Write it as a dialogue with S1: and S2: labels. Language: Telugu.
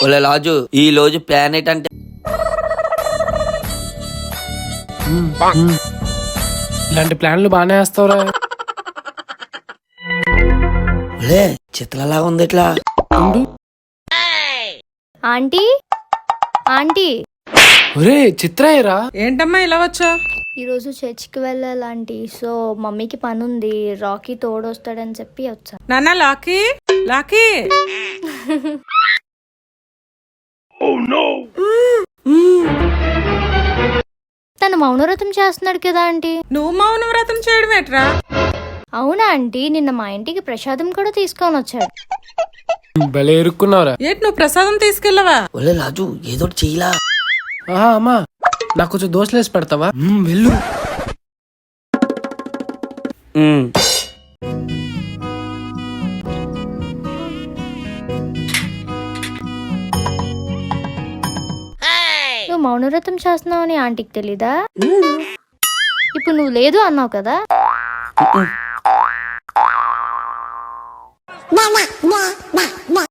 S1: ఒలే రాజు, ఈ రోజు ప్లాన్ ఏంటంటే
S2: ఇలాంటి ప్లాన్లు బాగానే వేస్తావురా.
S1: ఒలే చిత్రలాగా ఉంది ఇట్లా.
S2: ఉండు.
S3: ఆంటీ ఆంటీ
S2: ఒరే చిత్రయ్యరా.
S4: ఏంటమ్మా ఇలా వచ్చా?
S3: ఈరోజు చర్చికి వెళ్ళాలంటీ. సో మమ్మీకి పని ఉంది, రాకీ తోడొస్తాడని చెప్పి వచ్చా.
S4: నాన్న లాకీ లాకీ.
S3: తను మౌనవ్రతం చేస్తున్నాడు కదా ఆంటీ.
S4: నువ్వు మౌన వ్రతం చేయడం ఏట్రా?
S3: అవునా ఆంటీ, నిన్న మా ఇంటికి ప్రసాదం కూడా తీసుకొని వచ్చాడు.
S2: భలే ఇరుక్కున్నావురా.
S4: ఏంటి నువ్వు ప్రసాదం తీసుకెళ్ళవా?
S1: ఒలే రాజు, ఏదో చెయ్యలా.
S2: ఆహా అమ్మా, నాకు కొంచెం దోశలు వేసి పెడతావా? వెళ్ళు.
S3: నువ్వు మౌనవ్రతం చేస్తున్నావు అని ఆంటీకి తెలీదా? ఇప్పుడు నువ్వు లేదు అన్నావు కదా.